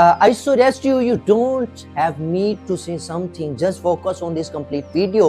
I suggest you don't have me to say something, just focus on this complete video.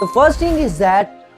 The first thing is that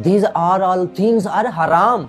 these are all things are haram,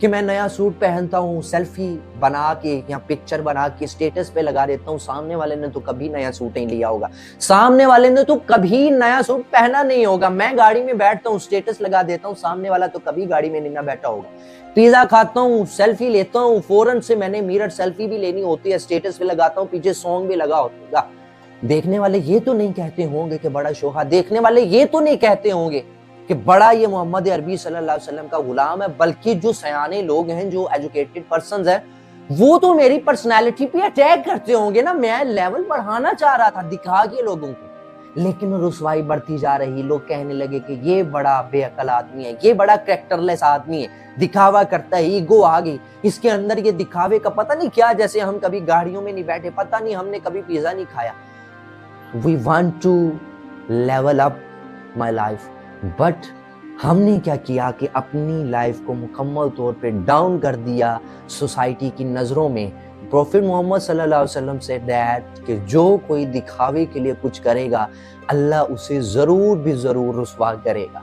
کہ میں نیا suit پہنتا ہوں, selfie بنا کے یا picture بنا کے اسٹیٹس پہ لگا دیتا ہوں. سامنے والے نے تو کبھی نیا سوٹ نہیں لیا ہوگا, سامنے والے نے تو کبھی نیا سوٹ پہنا نہیں ہوگا. میں گاڑی میں بیٹھتا ہوں, اسٹیٹس لگا دیتا ہوں, سامنے والا تو کبھی گاڑی میں نہیں نہ بیٹھا ہوگا. پیزا کھاتا ہوں, سیلفی لیتا ہوں, فوراً سے میں نے میرر سیلفی بھی لینی ہوتی ہے, اسٹیٹس پہ لگاتا ہوں, پیچھے سانگ بھی لگا ہوگا. دیکھنے والے یہ تو نہیں کہتے ہوں گے کہ بڑا شوہا, دیکھنے والے یہ تو نہیں کہتے ہوں گے کہ بڑا یہ محمد عربی صلی اللہ علیہ وسلم کا غلام ہے, بلکہ جو سیانے لوگ ہیں, جو ایجوکیٹڈ پرسنز ہیں, وہ تو میری پرسنالٹی پہ اٹیک کرتے ہوں گے نا. میں لیول بڑھانا چاہ رہا تھا دکھا کے لوگوں کو, لیکن رسوائی بڑھتی جا رہی. لوگ کہنے لگے کہ یہ بڑا بے عقل آدمی ہے, یہ بڑا کریکٹر لیس آدمی ہے, دکھاوا کرتا ہے, ایگو آ گئی اس کے اندر. یہ دکھاوے کا پتہ نہیں کیا, جیسے ہم کبھی گاڑیوں میں نہیں بیٹھے, پتہ نہیں ہم نے کبھی پیزا نہیں کھایا. We want to level up my life, but ہم نے کیا کیا کہ اپنی لائف کو مکمل طور پہ ڈاؤن کر دیا سوسائٹی کی نظروں میں. پروفیٹ محمد صلی اللہ علیہ وسلم سے دیٹ کہ جو کوئی دکھاوے کے لیے کچھ کرے گا, اللہ اسے ضرور بھی ضرور رسوا کرے گا.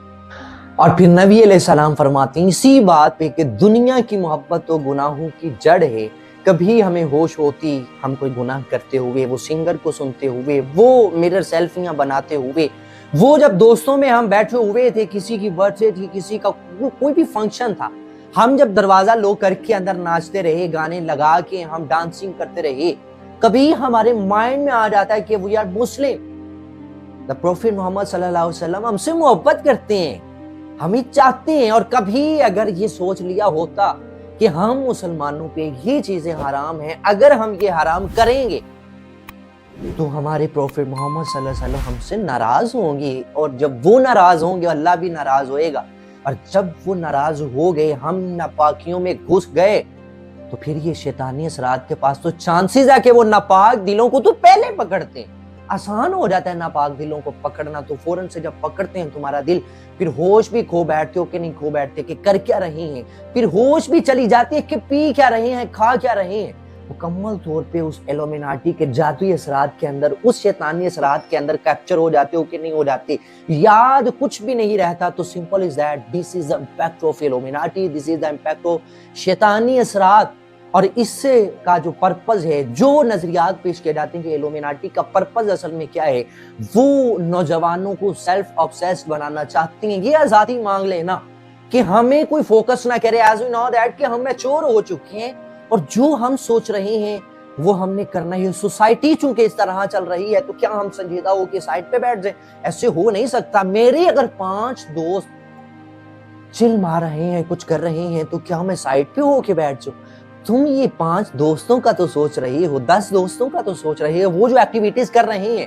اور پھر نبی علیہ السلام فرماتے ہیں اسی بات پہ کہ دنیا کی محبت تو گناہوں کی جڑ ہے. کبھی ہمیں ہوش ہوتی ہم کوئی گناہ کرتے ہوئے, وہ سنگر کو سنتے ہوئے, وہ میرر سیلفیاں بناتے ہوئے, وہ جب دوستوں میں ہم بیٹھے ہوئے تھے, کسی کی برتھ ڈے تھی, کسی کا کوئی بھی فنکشن تھا, ہم جب دروازہ لوک کر کے اندر ناچتے رہے, گانے لگا کے ہم ڈانسنگ کرتے رہے, کبھی ہمارے مائنڈ میں آ جاتا ہے کہ we are Muslim. The prophet محمد صلی اللہ علیہ وسلم ہم سے محبت کرتے ہیں, ہمیں چاہتے ہیں. اور کبھی اگر یہ سوچ لیا ہوتا کہ ہم مسلمانوں پہ یہ چیزیں حرام ہیں, اگر ہم یہ حرام کریں گے تو ہمارے پروفیٹ محمد صلی اللہ علیہ وسلم ہم سے ناراض ہوں گے, اور جب وہ ناراض ہوں گے اللہ بھی ناراض ہوئے گا. اور جب وہ ناراض ہو گئے, ہم ناپاکیوں میں گھس گئے, تو پھر یہ شیطانی اثرات کے پاس تو چانسز ہے کہ وہ ناپاک دلوں کو تو پہلے پکڑتے ہیں. آسان ہو جاتا ہے ناپاک دلوں کو پکڑنا, تو فوراً سے جب پکڑتے ہیں تمہارا دل, پھر ہوش بھی کھو بیٹھتے ہو کہ نہیں کھو بیٹھتے کہ کر کیا رہے ہیں, پھر ہوش بھی چلی جاتی ہے کہ پی کیا رہے ہیں, کھا کیا رہے ہیں. مکمل طور پہ اس ایلومیناٹی کے جادوئی اثرات کے اندر, اس شیطانی اثرات کے اندر کیپچر ہو جاتے ہو کہ نہیں ہو جاتے, یاد کچھ بھی نہیں رہتا. تو simple is that, this is the impact of Illuminati, this is the impact of شیطانی اثرات. اور اس سے کا جو پرپز ہے, جو نظریات پیش کیے جاتے ہیں کہ ایلومیناٹی کا پرپز اصل میں کیا ہے, وہ نوجوانوں کو سیلف obsessed بنانا چاہتی ہیں. یہ آزادی مانگ لینا کہ ہمیں کوئی فوکس نہ کرے, as we know that کہ ہم میچور ہو چکے ہیں, اور جو ہم سوچ رہے ہیں وہ ہم نے کرنا ہے. سوسائٹی چونکہ اس طرح چل رہی ہے, تو کیا ہم سنجیدہ ہو کے سائڈ پہ بیٹھ جائیں؟ ایسے ہو نہیں سکتا. میرے اگر 5 دوست چل مار رہے ہیں, کچھ کر رہے ہیں, تو کیا میں سائڈ پہ ہو کے بیٹھ جاؤں؟ تم یہ 5 دوستوں کا تو سوچ رہی ہو, 10 دوستوں کا تو سوچ رہے ہو, وہ جو ایکٹیویٹیز کر رہے ہیں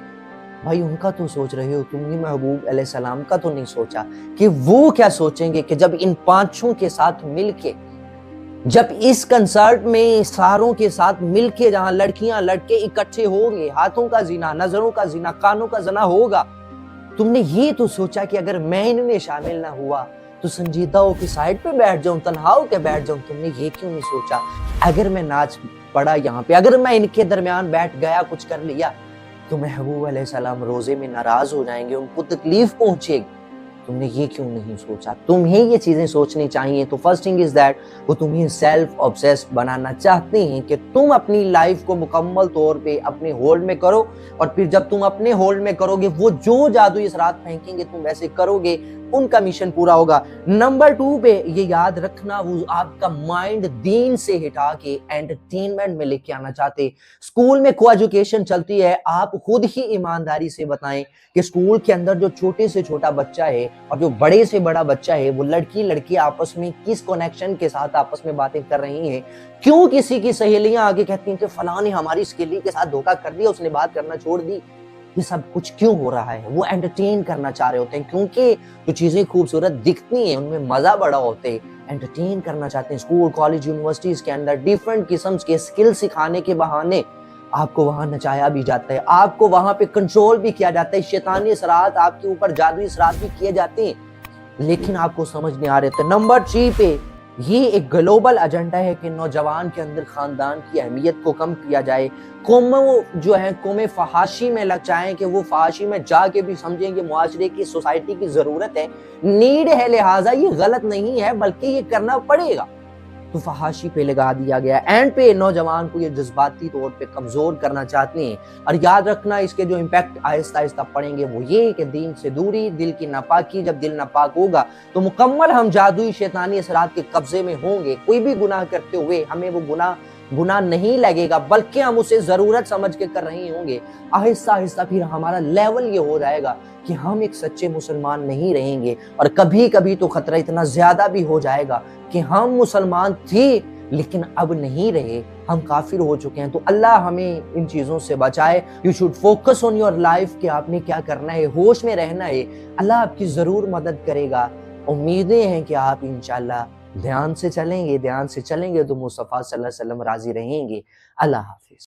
بھائی ان کا تو سوچ رہے ہو. تم نے محبوب علیہ السلام کا تو نہیں سوچا کہ وہ کیا سوچیں گے کہ جب ان 5 کے ساتھ مل کے, جب اس کنسرٹ میں ساروں کے ساتھ مل کے, جہاں لڑکیاں لڑکے اکٹھے ہوں گے, ہاتھوں کا زنا, نظروں کا زنا, کانوں کا زنا ہوگا, تم نے یہ تو سوچا کہ اگر میں ان میں شامل نہ ہوا تو سنجیدہ ہو کے سائڈ پہ بیٹھ جاؤں, تنہا ہو کے بیٹھ جاؤں؟ تم نے یہ کیوں نہیں سوچا اگر میں ناچ پڑا یہاں پہ, اگر میں ان کے درمیان بیٹھ گیا, کچھ کر لیا, تو محبوب علیہ السلام روزے میں ناراض ہو جائیں گے, ان کو تکلیف پہنچے گی. تم نے یہ کیوں نہیں سوچا؟ تمہیں یہ چیزیں سوچنی چاہیے. تو فرسٹ تھنگ از دیٹ, وہ تمہیں سیلف obsessed بنانا چاہتے ہیں کہ تم اپنی لائف کو مکمل طور پہ اپنے ہولڈ میں کرو, اور پھر جب تم اپنے ہولڈ میں کرو گے, وہ جو جادوئی اثرات پھینکیں گے تم ویسے کرو گے, ان کا مشن پورا ہوگا. نمبر 2 پہ یہ یاد رکھنا, وہ آپ کا مائنڈ دین سے ہٹا کے انٹرٹینمنٹ میں لے کے آنا چاہتے. اسکول میں کو ایجوکیشن چلتی ہے, آپ خود ہی ایمانداری سے بتائیں کہ اسکول کے اندر جو چھوٹے سے چھوٹا بچہ ہے اور جو بڑے سے بڑا بچہ ہے, وہ لڑکی لڑکی آپس میں کس کنیکشن کے ساتھ آپس میں باتیں کر رہی ہیں. کیوں کسی کی سہیلیاں آگے کہتی ہیں کہ فلاں نے ہماری سہیلی کے ساتھ دھوکہ کر دیا, اس نے بات کرنا چھوڑ دی. یہ سب کچھ کیوں ہو رہا ہے؟ وہ انٹرٹین کرنا چاہ رہے ہوتے ہیں, کیونکہ جو چیزیں خوبصورت دکھتی ہیں ان میں مزہ بڑا ہوتا ہے, انٹرٹین کرنا چاہتے ہیں. اسکول, کالج, یونیورسٹیز کے اندر ڈیفرنٹ قسم کے اسکل سکھانے کے بہانے آپ کو وہاں نچایا بھی جاتا ہے, آپ کو وہاں پہ کنٹرول بھی کیا جاتا ہے, شیطانی اثرات آپ کے اوپر, جادوئی اثرات بھی کیے جاتے ہیں, لیکن آپ کو سمجھ نہیں آ رہے تھے. نمبر 3 پہ یہ ایک گلوبل ایجنڈا ہے کہ نوجوان کے اندر خاندان کی اہمیت کو کم کیا جائے. قوموں جو ہیں قومیں فحاشی میں لگ جائیں کہ وہ فحاشی میں جا کے بھی سمجھیں کہ معاشرے کی, سوسائٹی کی ضرورت ہے, نیڈ ہے, لہٰذا یہ غلط نہیں ہے بلکہ یہ کرنا پڑے گا. تو فحاشی پہ لگا دیا گیا۔ اینڈ پہ نوجوان کو یہ جذباتی طور پہ کمزور کرنا چاہتے ہیں، اور یاد رکھنا اس کے جو امپیکٹ آہستہ آہستہ پڑیں گے وہ یہ کہ دین سے دوری، دل کی ناپاکی۔ جب دل ناپاک ہوگا تو مکمل ہم جادوئی شیطانی اثرات کے قبضے میں ہوں گے۔ کوئی بھی گناہ کرتے ہوئے ہمیں وہ گناہ نہیں لگے گا، بلکہ ہم اسے ضرورت سمجھ کے کر رہے ہوں گے۔ آہستہ آہستہ پھر ہمارا لیول یہ ہو جائے گا کہ ہم ایک سچے مسلمان نہیں رہیں گے، اور کبھی کبھی تو خطرہ اتنا زیادہ بھی ہو جائے گا کہ ہم مسلمان تھے لیکن اب نہیں رہے، ہم کافر ہو چکے ہیں۔ تو اللہ ہمیں ان چیزوں سے بچائے۔ You should focus on your life کہ آپ نے کیا کرنا ہے، ہوش میں رہنا ہے۔ اللہ آپ کی ضرور مدد کرے گا۔ امیدیں ہیں کہ آپ انشاءاللہ دھیان سے چلیں گے تو مصطفیٰ صلی اللہ علیہ وسلم راضی رہیں گے۔ اللہ حافظ۔